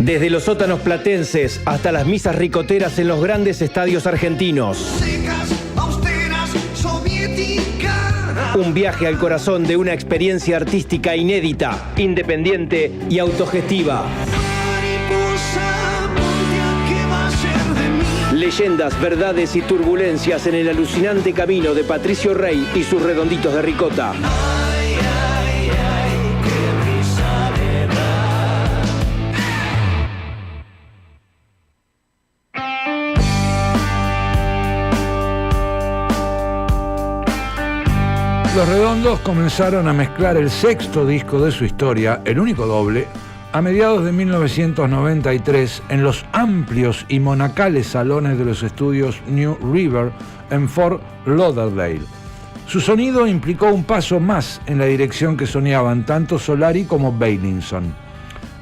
Desde los sótanos platenses hasta las misas ricoteras en los grandes estadios argentinos. Secas, austeras, soviéticas. Un viaje al corazón de una experiencia artística inédita, independiente y autogestiva. Mariposa, mondia, ¿qué va a ser de mí? Leyendas, verdades y turbulencias en el alucinante camino de Patricio Rey y sus redonditos de ricota. Ay, ay, ay, qué risa me da. Los Redondos comenzaron a mezclar el sexto disco de su historia, el único doble, a mediados de 1993 en los amplios y monacales salones de los estudios New River en Fort Lauderdale. Su sonido implicó un paso más en la dirección que soñaban tanto Solari como Beilinson.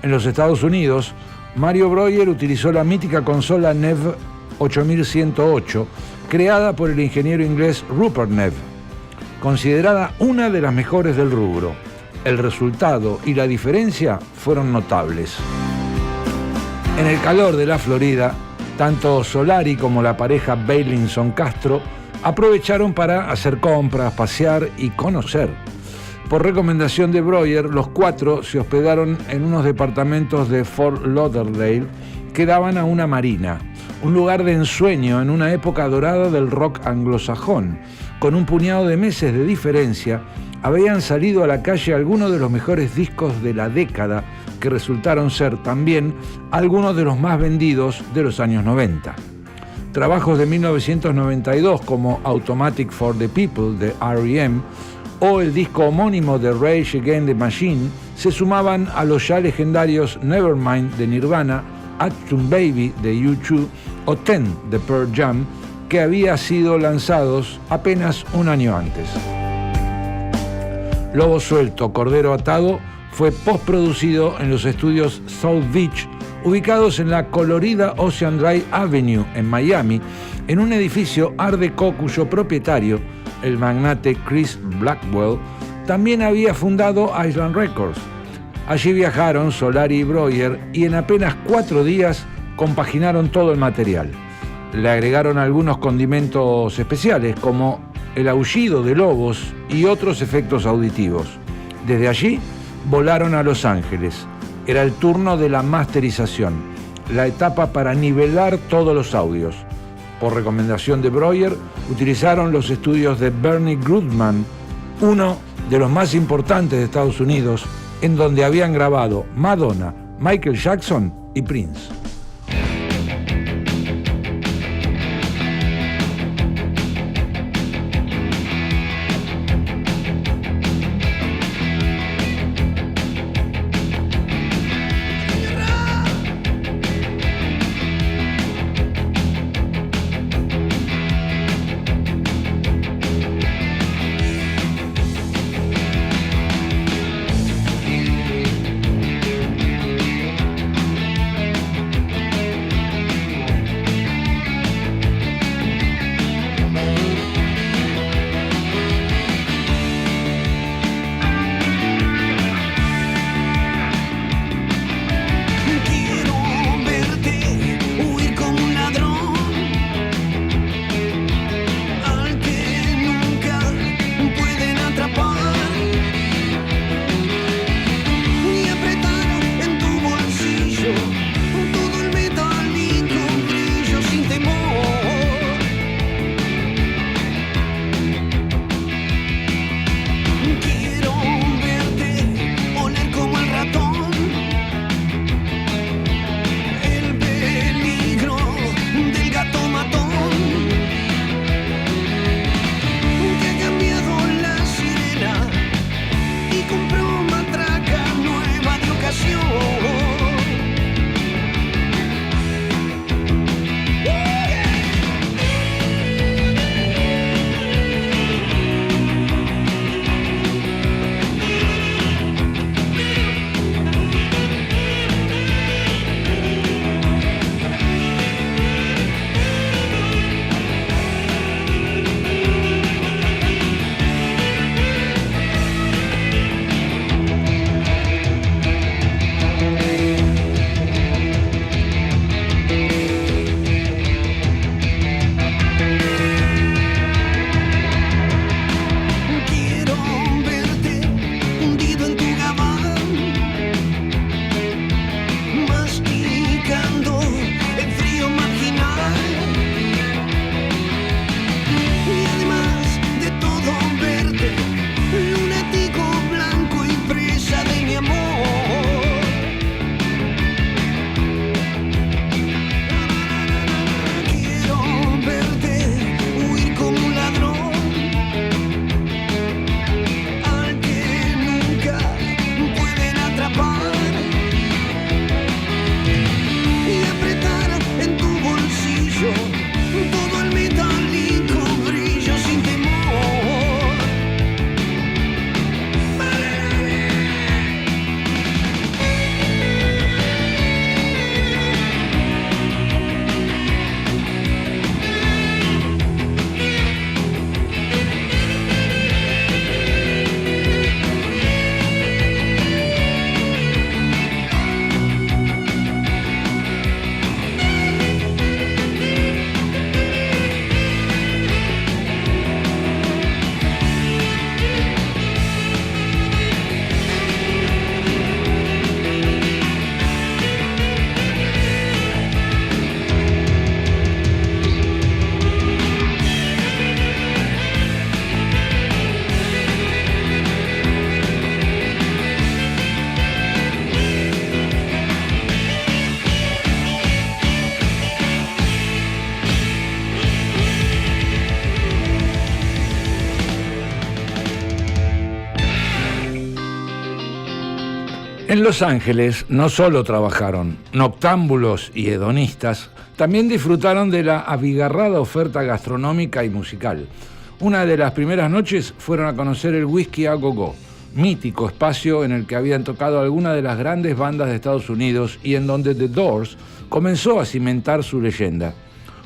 En los Estados Unidos, Mario Breuer utilizó la mítica consola Neve 8108, creada por el ingeniero inglés Rupert Neve, considerada una de las mejores del rubro. El resultado y la diferencia fueron notables. En el calor de la Florida, tanto Solari como la pareja Beilinson-Castro aprovecharon para hacer compras, pasear y conocer. Por recomendación de Breuer, los cuatro se hospedaron en unos departamentos de Fort Lauderdale que daban a una marina, un lugar de ensueño en una época dorada del rock anglosajón. Con un puñado de meses de diferencia, habían salido a la calle algunos de los mejores discos de la década, que resultaron ser también algunos de los más vendidos de los años 90. Trabajos de 1992 como Automatic for the People de R.E.M. o el disco homónimo de Rage Against the Machine se sumaban a los ya legendarios Nevermind de Nirvana, Achtung Baby de U2 o Ten de Pearl Jam, que había sido lanzados apenas un año antes. Lobo Suelto, Cordero Atado fue postproducido en los estudios South Beach, ubicados en la colorida Ocean Drive Avenue en Miami, en un edificio Art Deco cuyo propietario, el magnate Chris Blackwell, también había fundado Island Records. Allí viajaron Solari y Breuer y en apenas 4 días compaginaron todo el material. Le agregaron algunos condimentos especiales como el aullido de lobos y otros efectos auditivos. Desde allí volaron a Los Ángeles. Era el turno de la masterización, la etapa para nivelar todos los audios. Por recomendación de Breuer, utilizaron los estudios de Bernie Goodman, uno de los más importantes de Estados Unidos, en donde habían grabado Madonna, Michael Jackson y Prince. En Los Ángeles no solo trabajaron, noctámbulos y hedonistas también disfrutaron de la abigarrada oferta gastronómica y musical. Una de las primeras noches fueron a conocer el Whisky a Go-Go, mítico espacio en el que habían tocado algunas de las grandes bandas de Estados Unidos y en donde The Doors comenzó a cimentar su leyenda.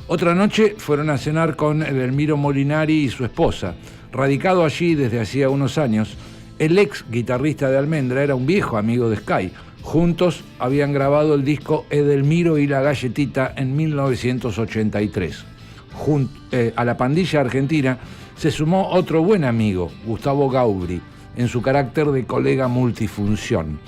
Otra noche fueron a cenar con Edelmiro Molinari y su esposa. Radicado allí desde hacía unos años, el ex guitarrista de Almendra era un viejo amigo de Sky. Juntos habían grabado el disco Edelmiro y la Galletita en 1983. A la pandilla argentina se sumó otro buen amigo, Gustavo Gaubri, en su carácter de colega multifunción.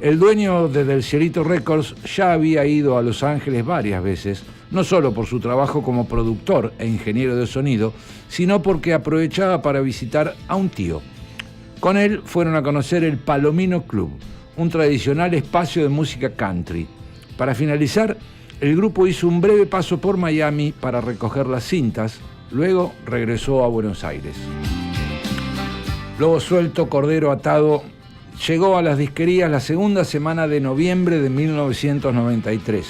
El dueño de Del Cielito Records ya había ido a Los Ángeles varias veces, no solo por su trabajo como productor e ingeniero de sonido, sino porque aprovechaba para visitar a un tío. Con él fueron a conocer el Palomino Club, un tradicional espacio de música country. Para finalizar, el grupo hizo un breve paso por Miami para recoger las cintas, luego regresó a Buenos Aires. Lobo Suelto, Cordero Atado llegó a las disquerías la segunda semana de noviembre de 1993.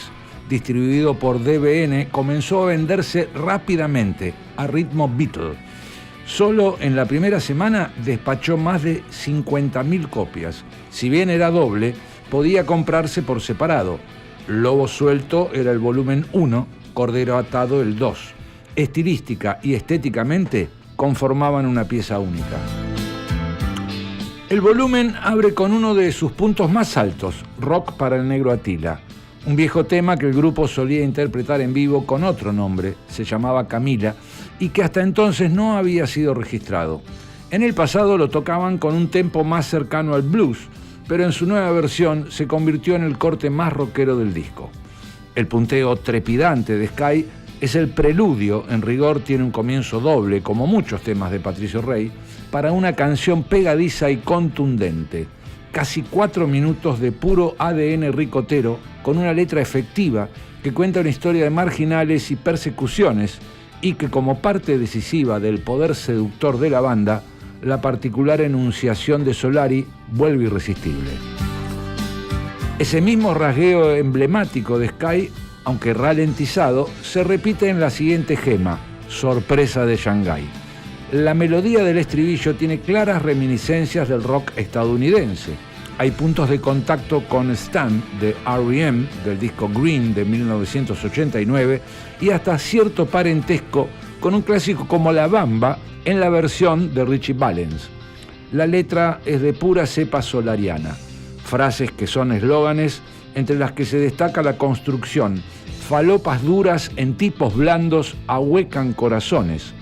Distribuido por DBN, comenzó a venderse rápidamente a ritmo Beatle. Solo en la primera semana despachó más de 50.000 copias. Si bien era doble, podía comprarse por separado. Lobo Suelto era el volumen 1, Cordero Atado el 2. Estilística y estéticamente conformaban una pieza única. El volumen abre con uno de sus puntos más altos, Rock para el Negro Atila, un viejo tema que el grupo solía interpretar en vivo con otro nombre, se llamaba Camila, y que hasta entonces no había sido registrado. En el pasado lo tocaban con un tempo más cercano al blues, pero en su nueva versión se convirtió en el corte más rockero del disco. El punteo trepidante de Sky es el preludio, en rigor tiene un comienzo doble, como muchos temas de Patricio Rey, para una canción pegadiza y contundente. Casi 4 minutos de puro ADN ricotero, con una letra efectiva que cuenta una historia de marginales y persecuciones, y que como parte decisiva del poder seductor de la banda, la particular enunciación de Solari vuelve irresistible. Ese mismo rasgueo emblemático de Sky, aunque ralentizado, se repite en la siguiente gema, Sorpresa de Shanghái. La melodía del estribillo tiene claras reminiscencias del rock estadounidense. Hay puntos de contacto con Stan de R.E.M., del disco Green de 1989, y hasta cierto parentesco con un clásico como La Bamba en la versión de Richie Valens. La letra es de pura cepa solariana, frases que son eslóganes entre las que se destaca la construcción, falopas duras en tipos blandos ahuecan corazones,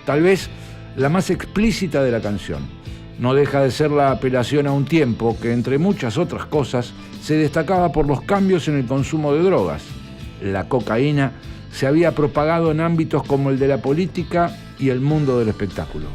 tal vez la más explícita de la canción. No deja de ser la apelación a un tiempo que, entre muchas otras cosas, se destacaba por los cambios en el consumo de drogas. La cocaína se había propagado en ámbitos como el de la política y el mundo del espectáculo.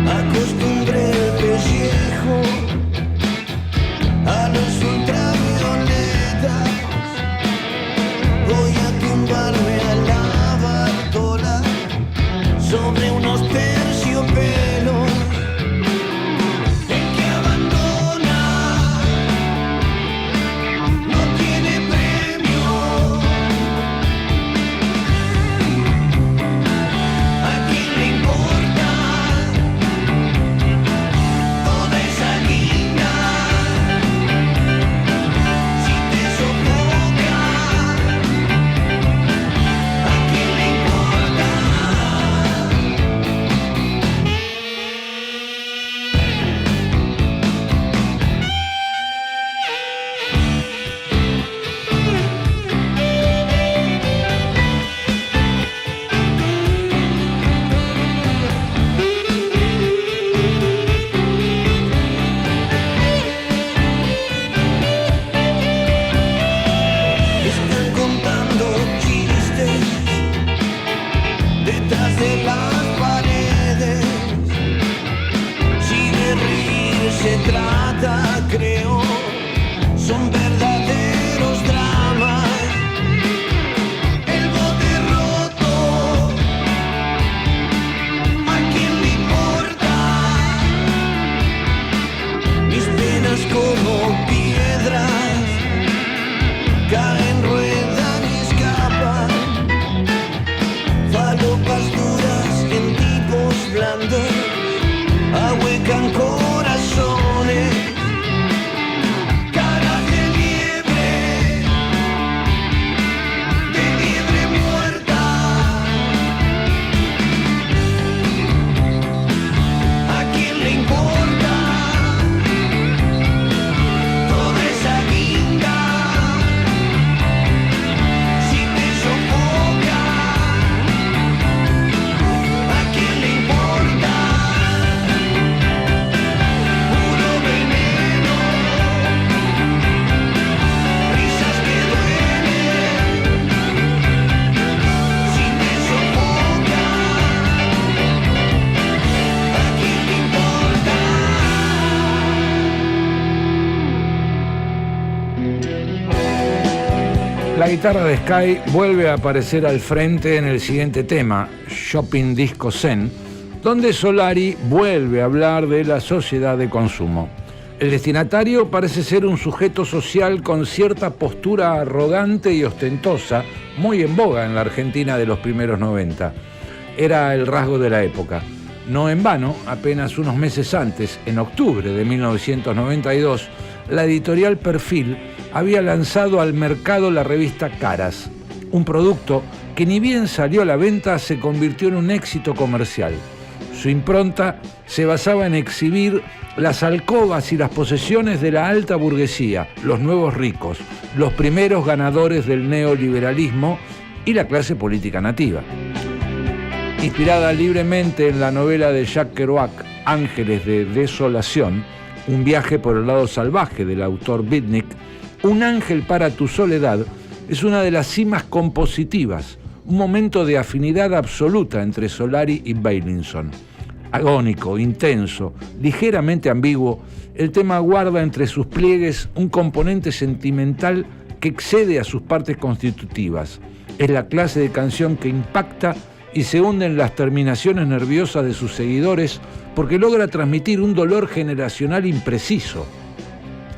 Acostumbré el pellejo a los ultraviolentos. son verdaderos dramas. El bote roto, ¿a quién le importa? Mis penas como piedras caen, ruedan y escapan. Falopas duras en tipos blandos ahuecan corazones. Caras de liebre muerta. ¿A quién le importa toda esa guinda? Si te sofoca, ¿a quién le importa? Puro veneno, risas que duelen. Si te sofoca, ¿a quién le importa? La guitarra de Sky vuelve a aparecer al frente en el siguiente tema, Shopping Disco Zen, donde Solari vuelve a hablar de la sociedad de consumo. El destinatario parece ser un sujeto social con cierta postura arrogante y ostentosa, muy en boga en la Argentina de los primeros 90. Era el rasgo de la época. No en vano, apenas unos meses antes, en octubre de 1992, la editorial Perfil había lanzado al mercado la revista Caras, un producto que ni bien salió a la venta se convirtió en un éxito comercial. Su impronta se basaba en exhibir las alcobas y las posesiones de la alta burguesía, los nuevos ricos, los primeros ganadores del neoliberalismo y la clase política nativa. Inspirada libremente en la novela de Jack Kerouac, Ángeles de Desolación, un viaje por el lado salvaje del autor Bitnik, Un ángel para tu soledad es una de las cimas compositivas, un momento de afinidad absoluta entre Solari y Beilinson. Agónico, intenso, ligeramente ambiguo, el tema guarda entre sus pliegues un componente sentimental que excede a sus partes constitutivas. Es la clase de canción que impacta y se hunde en las terminaciones nerviosas de sus seguidores porque logra transmitir un dolor generacional impreciso.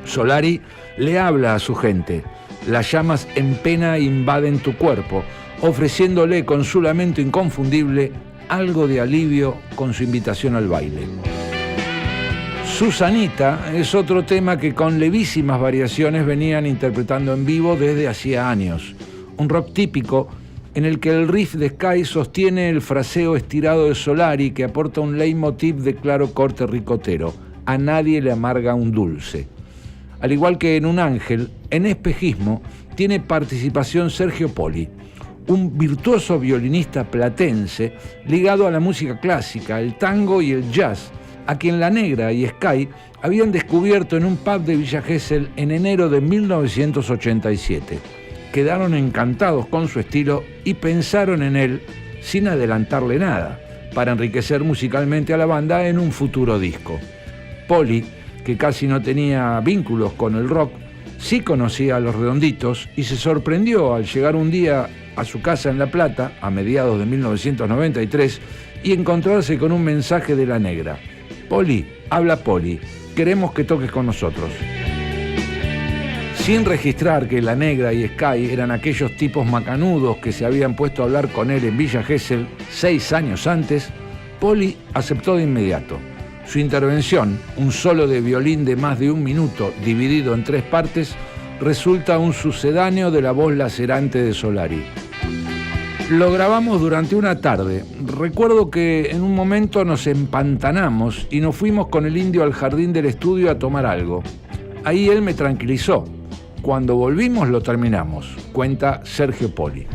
Solari le habla a su gente. Las llamas en pena invaden tu cuerpo, ofreciéndole con su lamento inconfundible algo de alivio con su invitación al baile. Susanita es otro tema que con levísimas variaciones venían interpretando en vivo desde hacía años. Un rock típico en el que el riff de Sky sostiene el fraseo estirado de Solari que aporta un leitmotiv de claro corte ricotero. A nadie le amarga un dulce. Al igual que en Un ángel, en Espejismo tiene participación Sergio Poli, un virtuoso violinista platense ligado a la música clásica, el tango y el jazz, a quien La Negra y Sky habían descubierto en un pub de Villa Gesell en enero de 1987. Quedaron encantados con su estilo y pensaron en él sin adelantarle nada, para enriquecer musicalmente a la banda en un futuro disco. Poli, que casi no tenía vínculos con el rock, sí conocía a Los Redonditos y se sorprendió al llegar un día a su casa en La Plata, a mediados de 1993, y encontrarse con un mensaje de La Negra. Poli, habla Poli, queremos que toques con nosotros. Sin registrar que La Negra y Sky eran aquellos tipos macanudos que se habían puesto a hablar con él en Villa Gesell 6 años antes, Poli aceptó de inmediato. Su intervención, un solo de violín de más de 1 minuto dividido en 3 partes, resulta un sucedáneo de la voz lacerante de Solari. Lo grabamos durante una tarde. Recuerdo que en un momento nos empantanamos y nos fuimos con el Indio al jardín del estudio a tomar algo. Ahí él me tranquilizó. Cuando volvimos lo terminamos, cuenta Sergio Poli.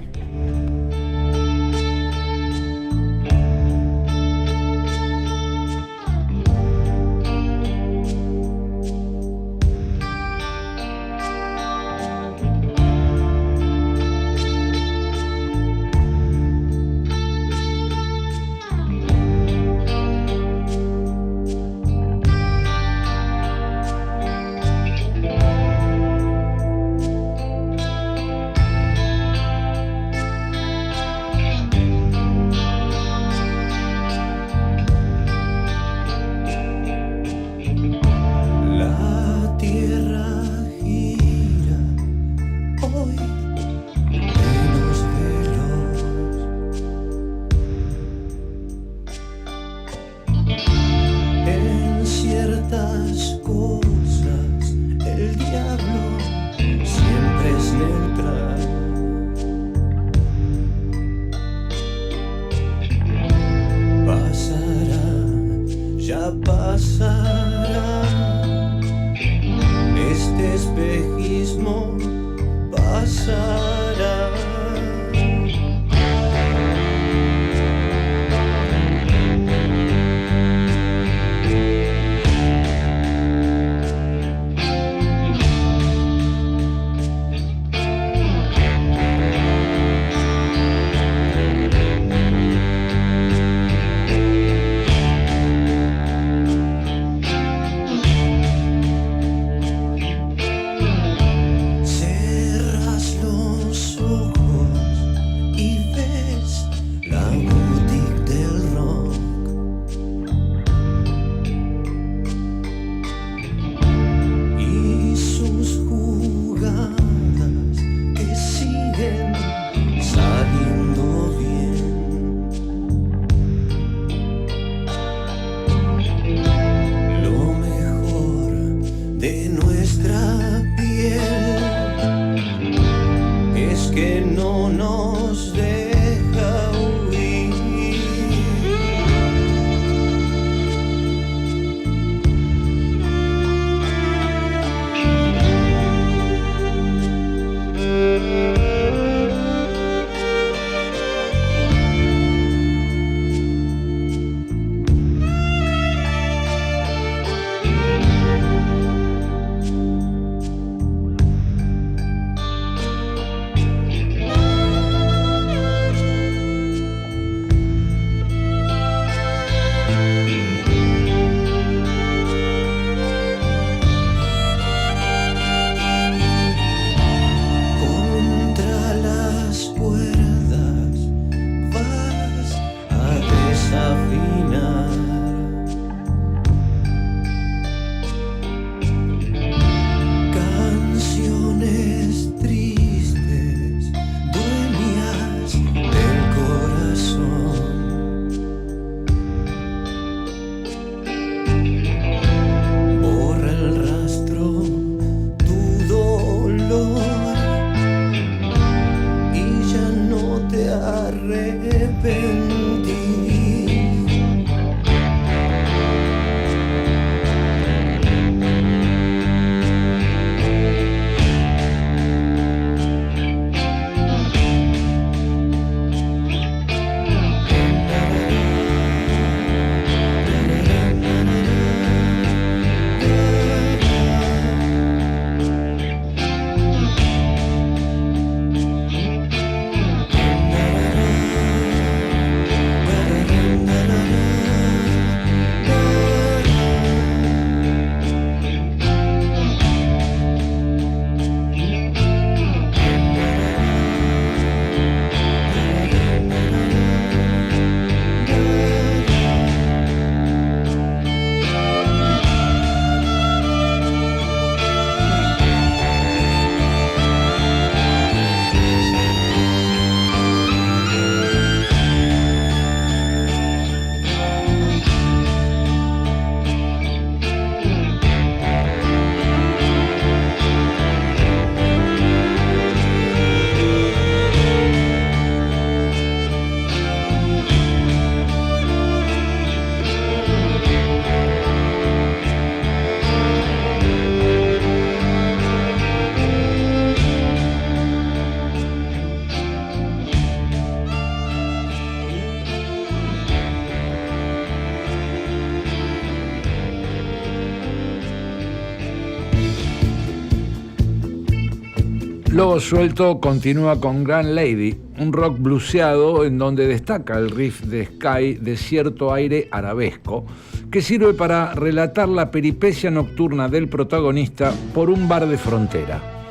Lobo Suelto continúa con Grand Lady, un rock blueseado en donde destaca el riff de Sky de cierto aire arabesco que sirve para relatar la peripecia nocturna del protagonista por un bar de frontera.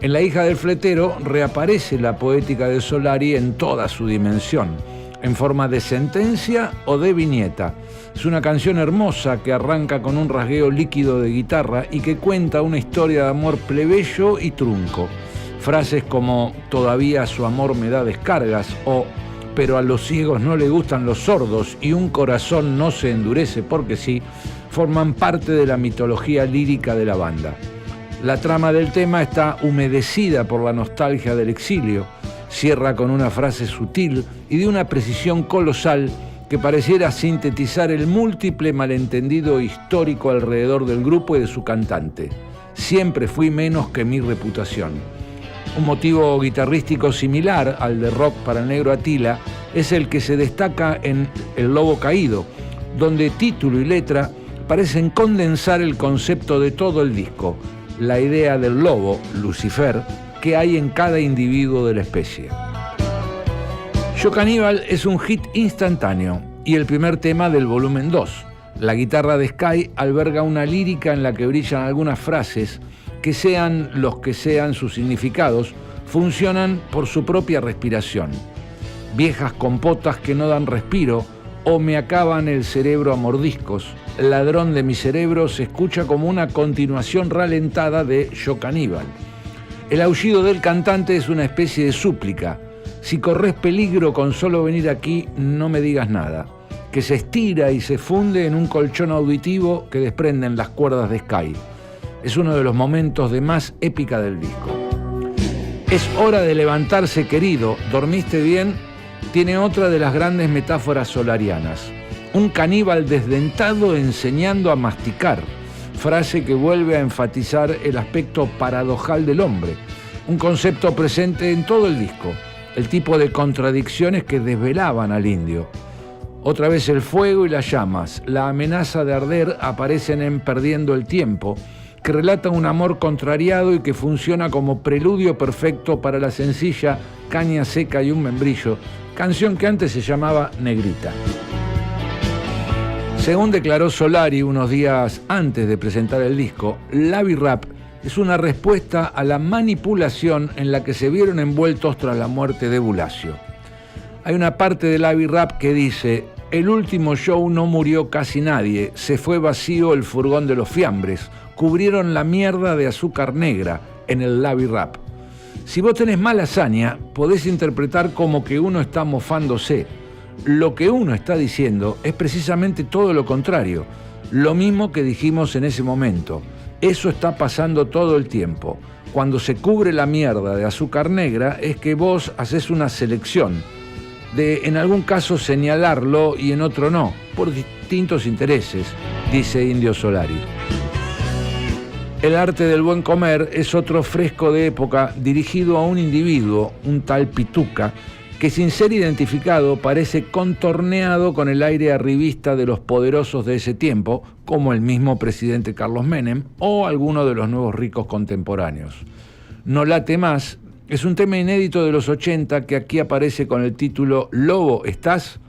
En La hija del fletero reaparece la poética de Solari en toda su dimensión, en forma de sentencia o de viñeta. Es una canción hermosa que arranca con un rasgueo líquido de guitarra y que cuenta una historia de amor plebeyo y trunco. Frases como «todavía su amor me da descargas» o «pero a los ciegos no le gustan los sordos y un corazón no se endurece porque sí» forman parte de la mitología lírica de la banda. La trama del tema está humedecida por la nostalgia del exilio. Cierra con una frase sutil y de una precisión colosal que pareciera sintetizar el múltiple malentendido histórico alrededor del grupo y de su cantante. Siempre fui menos que mi reputación. Un motivo guitarrístico similar al de Rock para el Negro Atila es el que se destaca en El Lobo Caído, donde título y letra parecen condensar el concepto de todo el disco, la idea del lobo, Lucifer, que hay en cada individuo de la especie. Yo Caníbal es un hit instantáneo y el primer tema del volumen 2. La guitarra de Sky alberga una lírica en la que brillan algunas frases que sean los que sean sus significados, funcionan por su propia respiración. Viejas compotas que no dan respiro o me acaban el cerebro a mordiscos. Ladrón de mi cerebro se escucha como una continuación ralentada de Yo Caníbal. El aullido del cantante es una especie de súplica. Si corres peligro con solo venir aquí, no me digas nada. Que se estira y se funde en un colchón auditivo que desprenden las cuerdas de Sky. Es uno de los momentos de más épica del disco. Es hora de levantarse, querido. ¿Dormiste bien? Tiene otra de las grandes metáforas solarianas. Un caníbal desdentado enseñando a masticar. Frase que vuelve a enfatizar el aspecto paradojal del hombre. Un concepto presente en todo el disco. El tipo de contradicciones que desvelaban al indio. Otra vez el fuego y las llamas, la amenaza de arder aparecen en Perdiendo el tiempo, que relata un amor contrariado y que funciona como preludio perfecto para la sencilla Caña seca y un membrillo, canción que antes se llamaba Negrita. Según declaró Solari unos días antes de presentar el disco, Labi Rap es una respuesta a la manipulación en la que se vieron envueltos tras la muerte de Bulacio. Hay una parte de Labi Rap que dice: el último show no murió casi nadie, se fue vacío el furgón de los fiambres, cubrieron la mierda de azúcar negra en el Labi Rap. Si vos tenés mala hazaña, podés interpretar como que uno está mofándose. Lo que uno está diciendo es precisamente todo lo contrario, lo mismo que dijimos en ese momento. Eso está pasando todo el tiempo. Cuando se cubre la mierda de azúcar negra es que vos haces una selección de, en algún caso, señalarlo y en otro no, por distintos intereses, dice Indio Solari. El arte del buen comer es otro fresco de época dirigido a un individuo, un tal Pituca, que sin ser identificado parece contorneado con el aire arribista de los poderosos de ese tiempo, como el mismo presidente Carlos Menem o alguno de los nuevos ricos contemporáneos. No late más es un tema inédito de los 80 que aquí aparece con el título Lobo, ¿estás?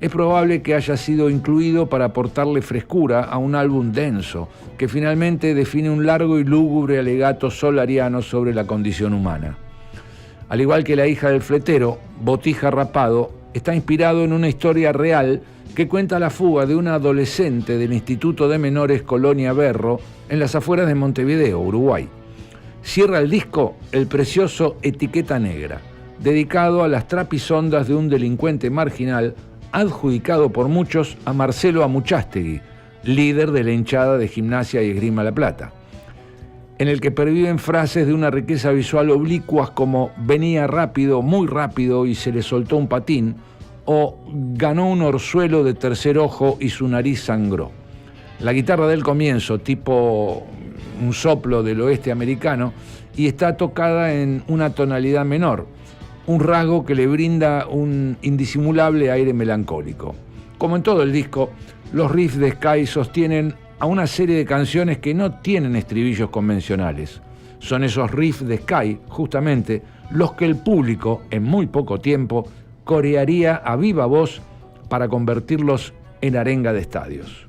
Es probable que haya sido incluido para aportarle frescura a un álbum denso, que finalmente define un largo y lúgubre alegato solariano sobre la condición humana. Al igual que La hija del fletero, Botija Rapado está inspirado en una historia real que cuenta la fuga de una adolescente del Instituto de Menores Colonia Berro en las afueras de Montevideo, Uruguay. Cierra el disco el precioso Etiqueta Negra, dedicado a las trapisondas de un delincuente marginal adjudicado por muchos a Marcelo Amuchastegui, líder de la hinchada de Gimnasia y Esgrima La Plata, en el que perviven frases de una riqueza visual oblicuas como venía rápido, muy rápido y se le soltó un patín, o ganó un orzuelo de tercer ojo y su nariz sangró. La guitarra del comienzo, tipo un soplo del oeste americano, y está tocada en una tonalidad menor, un rasgo que le brinda un indisimulable aire melancólico. Como en todo el disco, los riffs de Sky sostienen a una serie de canciones que no tienen estribillos convencionales. Son esos riffs de Sky, justamente, los que el público, en muy poco tiempo, corearía a viva voz para convertirlos en arenga de estadios.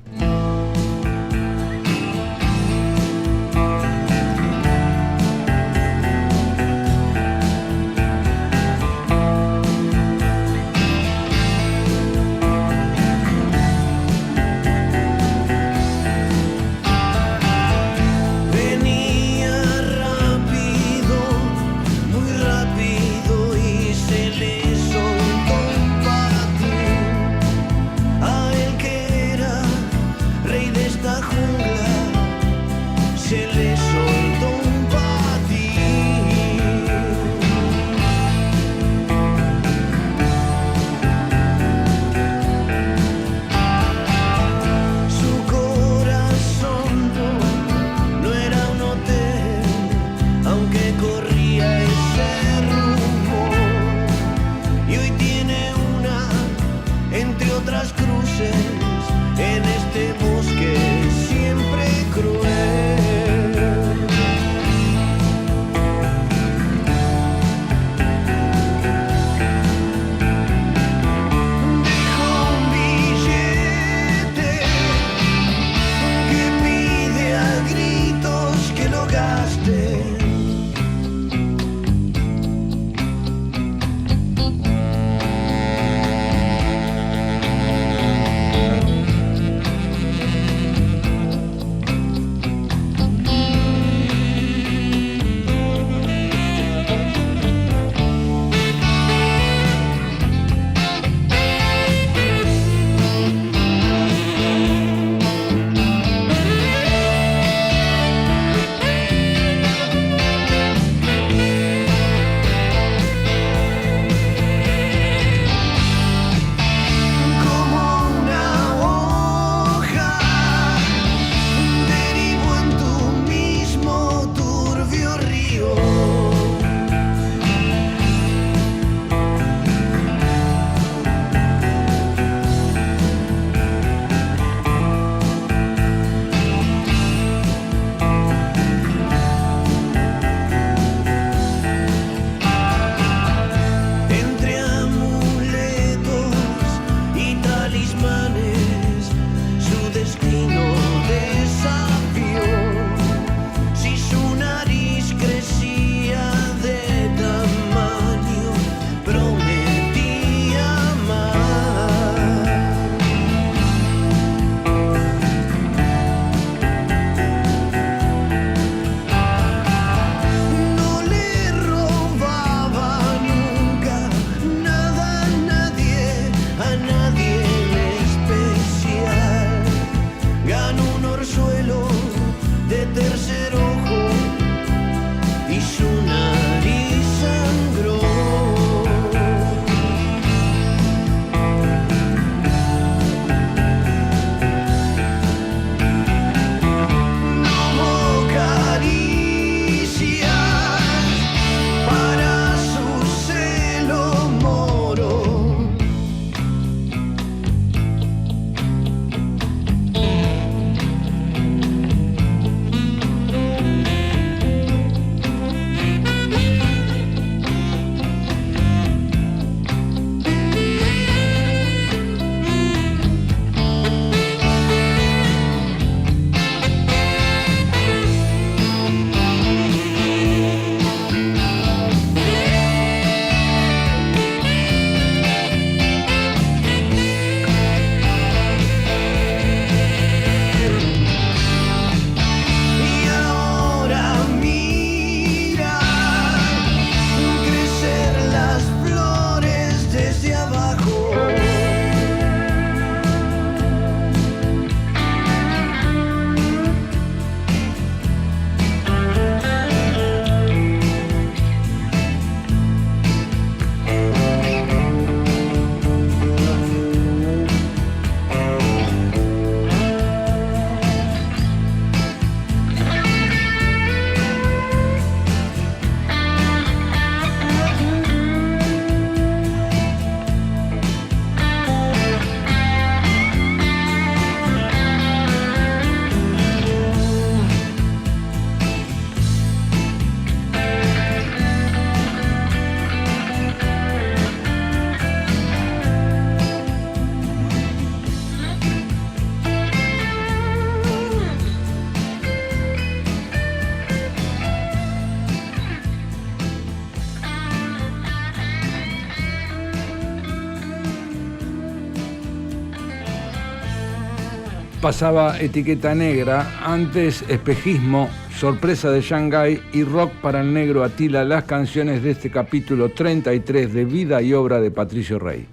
pasaba Etiqueta Negra, antes Espejismo, Sorpresa de Shanghái y Rock para el Negro Atila, las canciones de este capítulo 33 de Vida y Obra de Patricio Rey.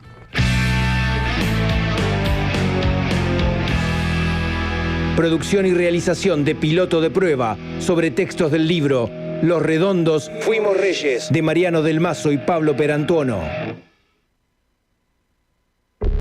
Producción y realización de Piloto de Prueba sobre textos del libro Los Redondos Fuimos Reyes de Mariano del Mazo y Pablo Perantuono.